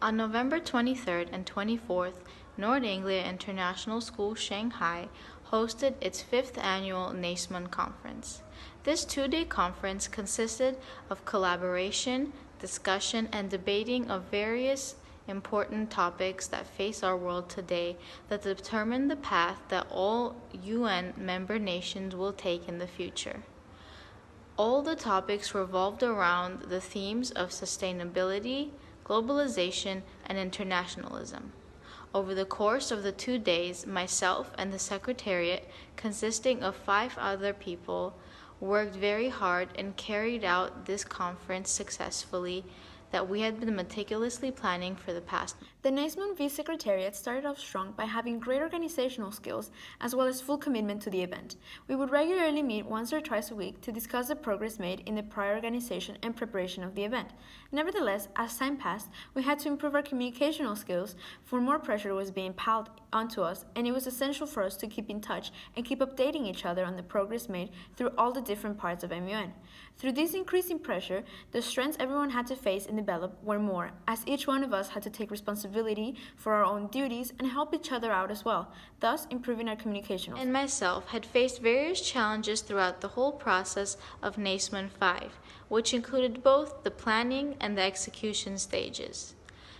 On November 23rd and 24th, Nord Anglia International School Shanghai hosted its 5th annual NAISMUN conference. This two-day conference consisted of collaboration, discussion, and debating of various important topics that face our world today that determine the path that all UN member nations will take in the future. All the topics revolved around the themes of sustainability, globalization, and internationalism. Over the course of the 2 days, myself and the Secretariat, consisting of 5 other people, worked very hard and carried out this conference successfully that we had been meticulously planning for the past. The NAISMUN V Secretariat started off strong by having great organizational skills as well as full commitment to the event. We would regularly meet once or twice a week to discuss the progress made in the prior organization and preparation of the event. Nevertheless, as time passed, we had to improve our communicational skills, for more pressure was being piled onto us, and it was essential for us to keep in touch and keep updating each other on the progress made through all the different parts of MUN. Through this increasing pressure, the strengths everyone had to face and develop were more, as each one of us had to take responsibility for our own duties and help each other out as well, thus improving our communication. And myself had faced various challenges throughout the whole process of NAISMUN V, which included both the planning and the execution stages.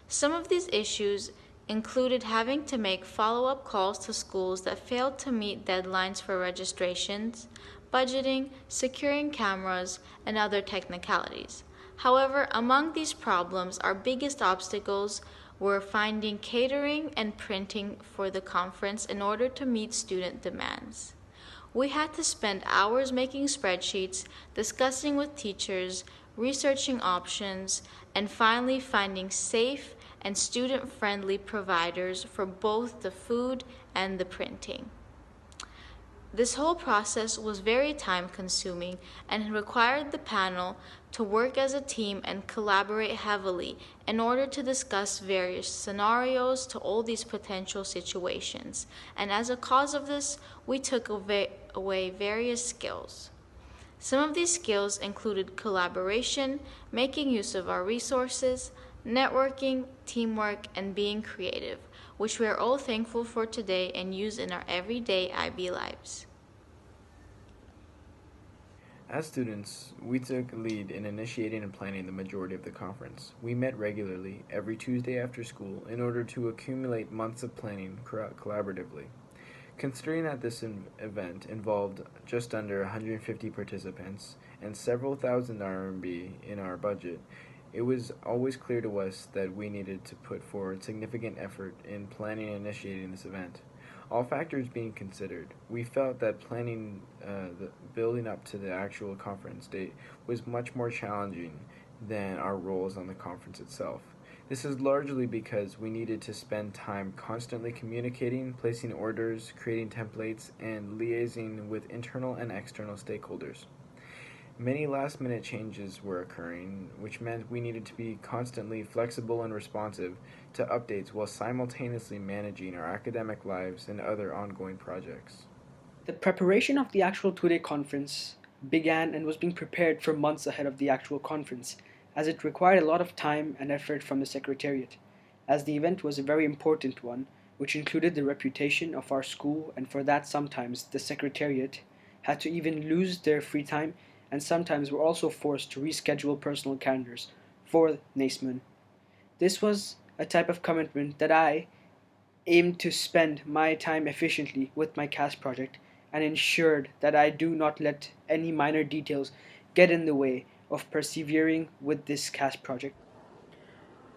Some of these issues included having to make follow-up calls to schools that failed to meet deadlines for registrations, budgeting, securing cameras, and other technicalities. However, among these problems, our biggest obstacles were finding catering and printing for the conference in order to meet student demands. We had to spend hours making spreadsheets, discussing with teachers, researching options, and finally finding safe and student-friendly providers for both the food and the printing. This whole process was very time-consuming and required the panel to work as a team and collaborate heavily in order to discuss various scenarios to all these potential situations. And as a cause of this, we took away various skills. Some of these skills included collaboration, making use of our resources, networking, teamwork, and being creative, which we are all thankful for today and use in our everyday IB lives. As students, we took lead in initiating and planning the majority of the conference. We met regularly every Tuesday after school in order to accumulate months of planning collaboratively. Considering that this event involved just under 150 participants and several thousand RMB in our budget, it was always clear to us that we needed to put forward significant effort in planning and initiating this event. All factors being considered, we felt that planning the building up to the actual conference date was much more challenging than our roles on the conference itself. This is largely because we needed to spend time constantly communicating, placing orders, creating templates, and liaising with internal and external stakeholders. Many last-minute changes were occurring, which meant we needed to be constantly flexible and responsive to updates while simultaneously managing our academic lives and other ongoing projects. The preparation of the actual two-day conference began and was being prepared for months ahead of the actual conference, as it required a lot of time and effort from the Secretariat, as the event was a very important one, which included the reputation of our school, and for that sometimes the Secretariat had to even lose their free time and sometimes were also forced to reschedule personal calendars for NAISMUN. This was a type of commitment that I aimed to spend my time efficiently with my CAS project and ensured that I do not let any minor details get in the way of persevering with this CAS project.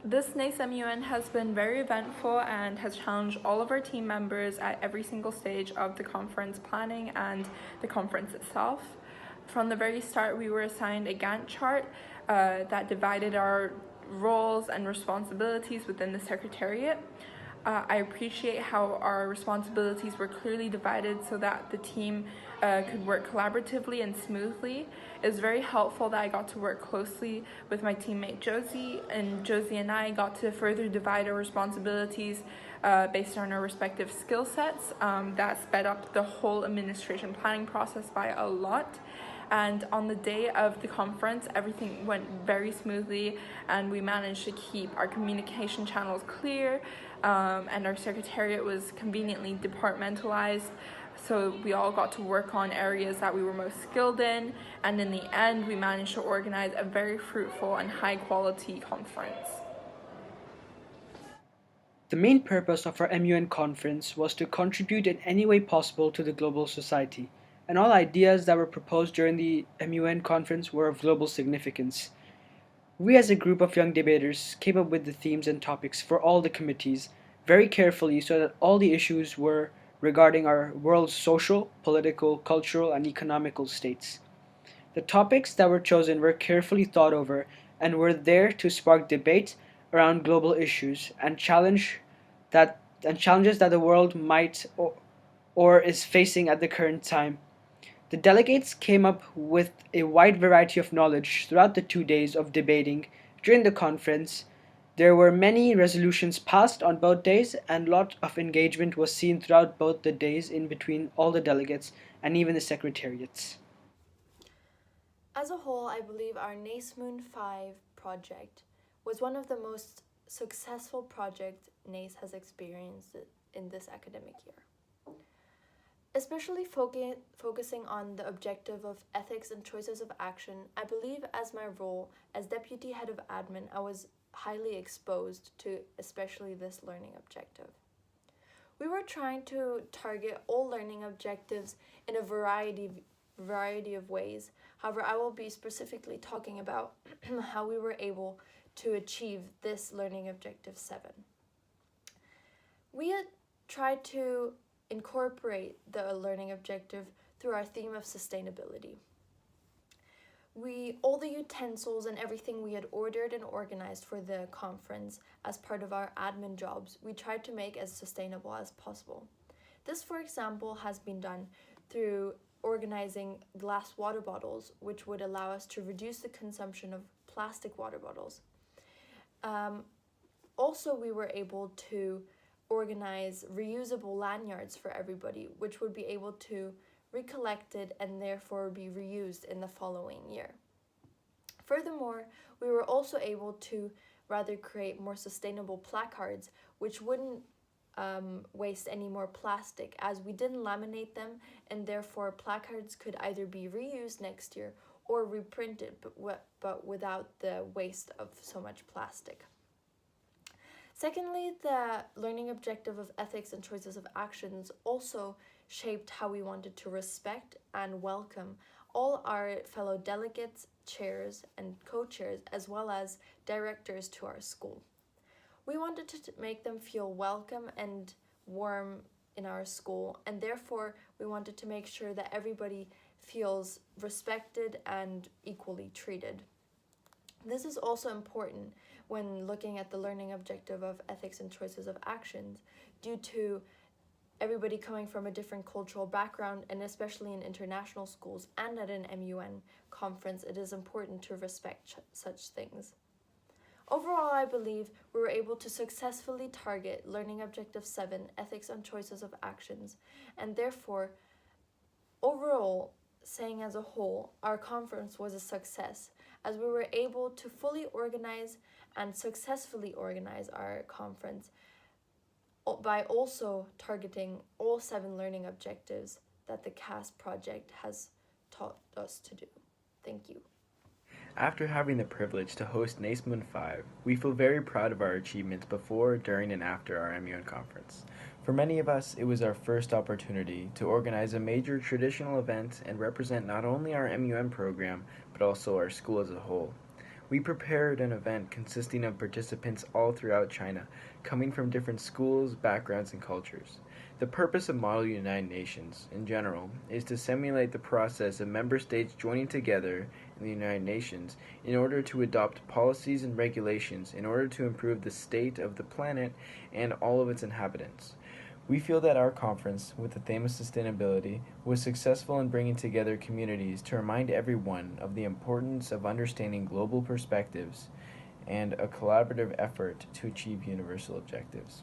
This NAISMUN has been very eventful and has challenged all of our team members at every single stage of the conference planning and the conference itself. From the very start, we were assigned a Gantt chart that divided our roles and responsibilities within the Secretariat. I appreciate how our responsibilities were clearly divided so that the team could work collaboratively and smoothly. It was very helpful that I got to work closely with my teammate Josie, and Josie and I got to further divide our responsibilities based on our respective skill sets. That sped up the whole administration planning process by a lot. And on the day of the conference, everything went very smoothly, and we managed to keep our communication channels clear, and our secretariat was conveniently departmentalized. So we all got to work on areas that we were most skilled in, and in the end, we managed to organize a very fruitful and high quality conference. The main purpose of our MUN conference was to contribute in any way possible to the global society, and all ideas that were proposed during the MUN conference were of global significance. We as a group of young debaters came up with the themes and topics for all the committees very carefully so that all the issues were regarding our world's social, political, cultural, and economical states. The topics that were chosen were carefully thought over and were there to spark debate around global issues and challenges that the world might or is facing at the current time. The delegates came up with a wide variety of knowledge throughout the 2 days of debating during the conference. There were many resolutions passed on both days, and a lot of engagement was seen throughout both the days in between all the delegates and even the secretariats. As a whole, I believe our NAISMUN V project was one of the most successful projects NAIS has experienced in this academic year. Especially focusing on the objective of ethics and choices of action, I believe as my role as Deputy Head of Admin, I was highly exposed to especially this learning objective. We were trying to target all learning objectives in a variety of ways. However, I will be specifically talking about how we were able to achieve this learning objective 7. We had tried to incorporate the learning objective through our theme of sustainability. All the utensils and everything we had ordered and organized for the conference as part of our admin jobs, we tried to make as sustainable as possible. This, for example, has been done through organizing glass water bottles, which would allow us to reduce the consumption of plastic water bottles. Also, we were able to organize reusable lanyards for everybody, which would be able to be collected and therefore be reused in the following year. Furthermore, we were also able to rather create more sustainable placards, which wouldn't waste any more plastic, as we didn't laminate them, and therefore placards could either be reused next year or reprinted, but without the waste of so much plastic. Secondly, the learning objective of ethics and choices of actions also shaped how we wanted to respect and welcome all our fellow delegates, chairs, and co-chairs, as well as directors to our school. We wanted to make them feel welcome and warm in our school, and therefore we wanted to make sure that everybody feels respected and equally treated. This is also important when looking at the learning objective of ethics and choices of actions, due to everybody coming from a different cultural background, and especially in international schools and at an MUN conference, it is important to respect such things. Overall, I believe we were able to successfully target learning objective 7, ethics and choices of actions, and therefore, overall, saying as a whole, our conference was a success, as we were able to fully organize and successfully organize our conference by also targeting all 7 learning objectives that the CAS project has taught us to do. Thank you. After having the privilege to host NAISMUN V, we feel very proud of our achievements before, during, and after our MUN conference. For many of us, it was our first opportunity to organize a major traditional event and represent not only our MUN program, but also our school as a whole. We prepared an event consisting of participants all throughout China, coming from different schools, backgrounds, and cultures. The purpose of Model United Nations, in general, is to simulate the process of member states joining together in the United Nations in order to adopt policies and regulations in order to improve the state of the planet and all of its inhabitants. We feel that our conference, with the theme of sustainability, was successful in bringing together communities to remind everyone of the importance of understanding global perspectives and a collaborative effort to achieve universal objectives.